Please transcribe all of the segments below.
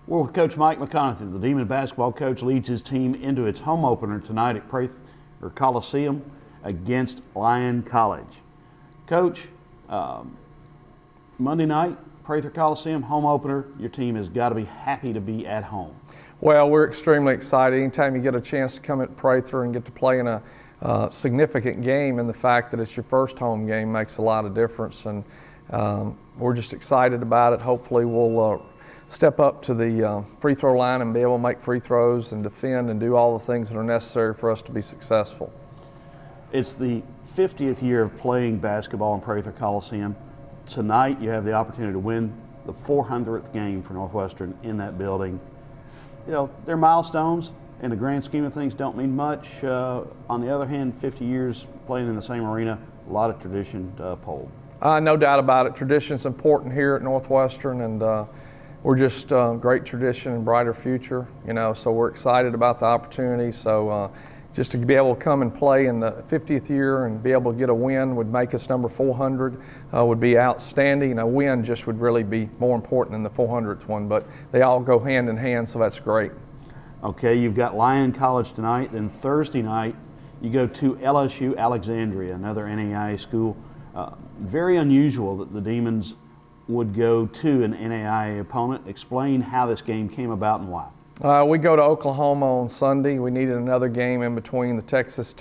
We're with Coach Mike McConathy. The Demon basketball coach leads his team into its home opener tonight at Prather Coliseum against Lyon College. Coach, Monday night, Prather Coliseum, home opener. Your team has got to be happy to be at home. Well, we're extremely excited. Anytime you get a chance to come at Prather and get to play in a significant game, and the fact that it's your first home game makes a lot of difference. And we're just excited about it. Hopefully we'll step up to the free throw line and be able to make free throws and defend and do all the things that are necessary for us to be successful. It's the 50th year of playing basketball in Prather Coliseum. Tonight you have the opportunity to win the 400th game for Northwestern in that building. You know, they're milestones. In the grand scheme of things, don't mean much. On the other hand, 50 years playing in the same arena, a lot of tradition to uphold. No doubt about it. Tradition's important here at Northwestern, and we're just great tradition and brighter future. You know, so we're excited about the opportunity. So just to be able to come and play in the 50th year and be able to get a win would make us number 400. Would be outstanding. A win just would really be more important than the 400th one, but they all go hand in hand, so that's great. Okay, you've got Lyon College tonight. Then Thursday night, you go to LSU Alexandria, another NAIA school. Very unusual that the Demons would go to an NAIA opponent. Explain how this game came about and why. We go to Oklahoma on Sunday. We needed another game in between the Texas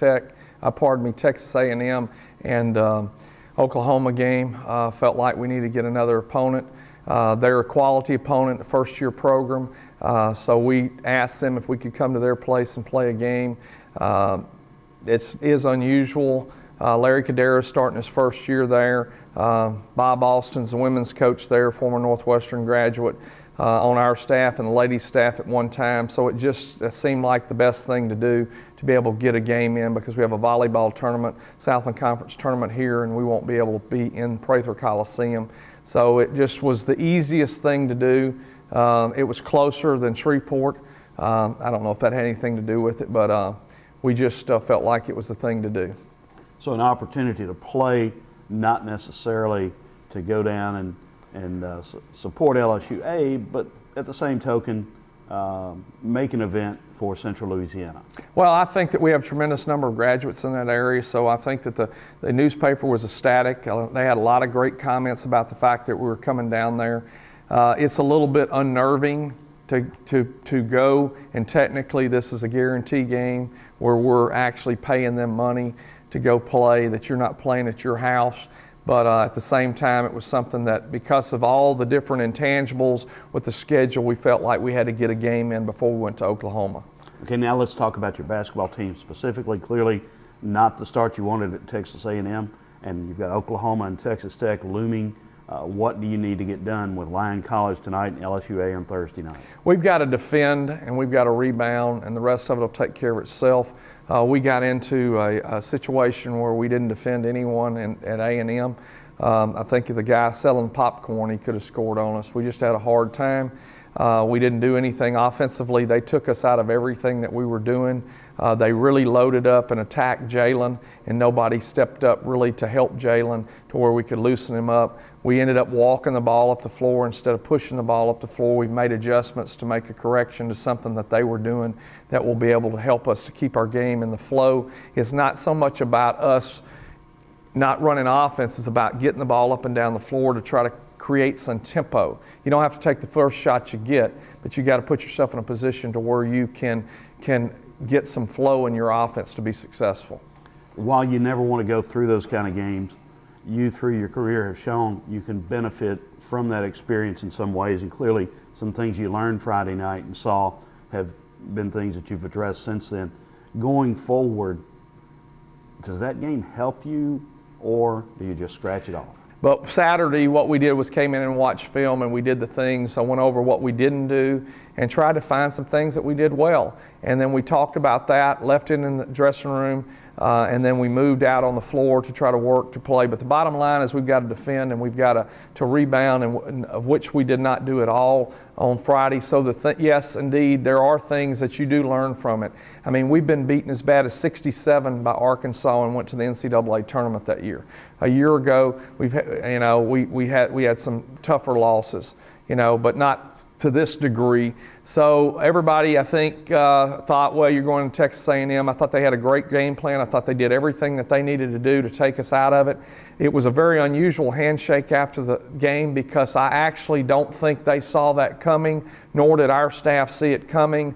A&M and Oklahoma game. Felt like we needed to get another opponent. They're a quality opponent, a first-year program, so we asked them if we could come to their place and play a game. It is unusual. Larry Cadera is starting his first year there. Bob Austin's the women's coach there, former Northwestern graduate on our staff and the ladies' staff at one time. So it just seemed like the best thing to do to be able to get a game in, because we have a volleyball tournament, Southland Conference tournament here, and we won't be able to be in Prather Coliseum. So it just was the easiest thing to do. It was closer than Shreveport. I don't know if that had anything to do with it, but we just felt like it was the thing to do. So an opportunity to play, not necessarily to go down and support LSU, but at the same token, make an event for Central Louisiana. Well, I think that we have a tremendous number of graduates in that area, so I think that the newspaper was ecstatic. They had a lot of great comments about the fact that we were coming down there. It's a little bit unnerving to go, and technically this is a guarantee game where we're actually paying them money to go play, that you're not playing at your house. But at the same time, it was something that, because of all the different intangibles with the schedule, we felt like we had to get a game in before we went to Oklahoma. Okay, now let's talk about your basketball team specifically. Clearly not the start you wanted at Texas A&M, and you've got Oklahoma and Texas Tech looming. What do you need to get done with Lyon College tonight and LSUA on Thursday night? We've got to defend and we've got to rebound, and the rest of it will take care of itself. We got into a situation where we didn't defend anyone at A&M. I think the guy selling popcorn, he could have scored on us. We just had a hard time. We didn't do anything offensively. They took us out of everything that we were doing. They really loaded up and attacked Jalen, and nobody stepped up really to help Jalen to where we could loosen him up. We ended up walking the ball up the floor instead of pushing the ball up the floor. We've made adjustments to make a correction to something that they were doing that will be able to help us to keep our game in the flow. It's not so much about us not running offense, it's about getting the ball up and down the floor to try to create some tempo. You don't have to take the first shot you get, but you got to put yourself in a position to where you can get some flow in your offense to be successful. While you never want to go through those kind of games, you through your career have shown you can benefit from that experience in some ways, and clearly some things you learned Friday night and saw have been things that you've addressed since then. Going forward, does that game help you, or do you just scratch it off? But Saturday, what we did was came in and watched film, and we did the things. I went over what we didn't do and tried to find some things that we did well. And then we talked about that, left it in the dressing room, and then we moved out on the floor to try to work to play. But the bottom line is we've got to defend and we've got to rebound, and of which we did not do at all on Friday. So yes, indeed, there are things that you do learn from it. I mean, we've been beaten as bad as 67 by Arkansas and went to the NCAA tournament that year. A year ago, we had some tougher losses. but not to this degree. So everybody, I think, thought, well, you're going to Texas A&M. I thought they had a great game plan. I thought they did everything that they needed to do to take us out of it. It was a very unusual handshake after the game because I actually don't think they saw that coming, nor did our staff see it coming,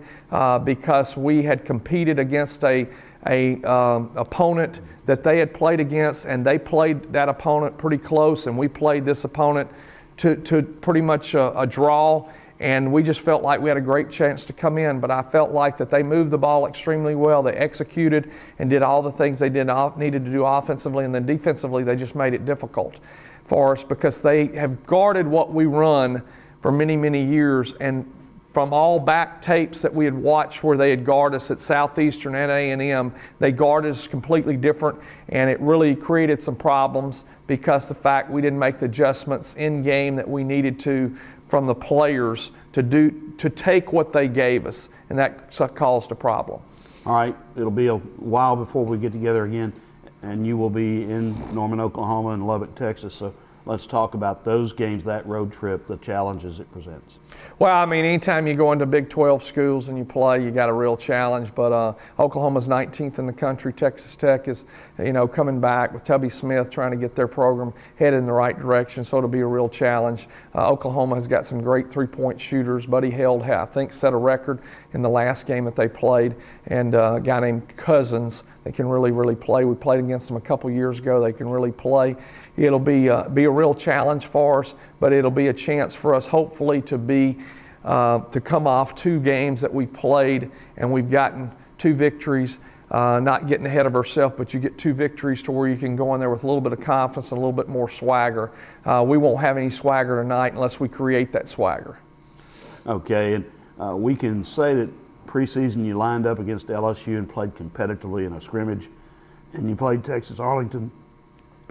because we had competed against a opponent that they had played against, and they played that opponent pretty close, and we played this opponent to pretty much a draw, and we just felt like we had a great chance to come in. But I felt like that they moved the ball extremely well. They executed and did all the things they needed to do offensively, and then defensively they just made it difficult for us because they have guarded what we run for many, many years. And from all back tapes that we had watched where they had guarded us at Southeastern and A&M, they guarded us completely different, and it really created some problems because the fact we didn't make the adjustments in game that we needed to from the players to take what they gave us, and that caused a problem. All right, it'll be a while before we get together again, and you will be in Norman, Oklahoma and Lubbock, Texas, so let's talk about those games, that road trip, the challenges it presents. Well, I mean, anytime you go into Big 12 schools and you play, you got a real challenge. But Oklahoma's 19th in the country. Texas Tech is, coming back with Tubby Smith trying to get their program headed in the right direction. So it'll be a real challenge. Oklahoma has got some great three-point shooters. Buddy Held, I think, set a record in the last game that they played. And a guy named Cousins, they can really, really play. We played against them a couple years ago. They can really play. It'll be a real challenge for us, but it'll be a chance for us, hopefully, to come off 2 games that we played, and we've gotten 2 victories. Not getting ahead of ourselves, but you get 2 victories to where you can go in there with a little bit of confidence and a little bit more swagger. We won't have any swagger tonight unless we create that swagger. Okay, and we can say that preseason you lined up against LSU and played competitively in a scrimmage, and you played Texas Arlington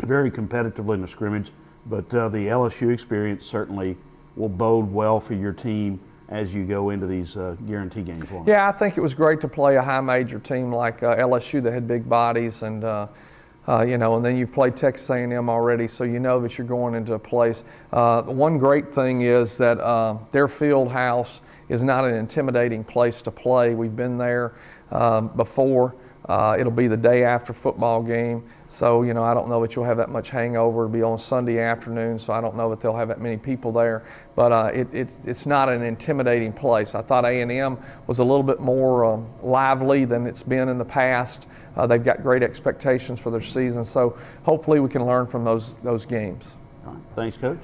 very competitively in a scrimmage, but the LSU experience certainly will bode well for your team as you go into these guarantee games. Yeah, I think it was great to play a high major team like LSU that had big bodies, and and then you've played Texas A&M already, so you know that you're going into a place. One great thing is that their field house is not an intimidating place to play. We've been there before. It'll be the day after football game, so I don't know that you'll have that much hangover. It'll be on Sunday afternoon, so I don't know that they'll have that many people there. But it's not an intimidating place. I thought A&M was a little bit more lively than it's been in the past. They've got great expectations for their season, so hopefully we can learn from those games. All right. Thanks, Coach.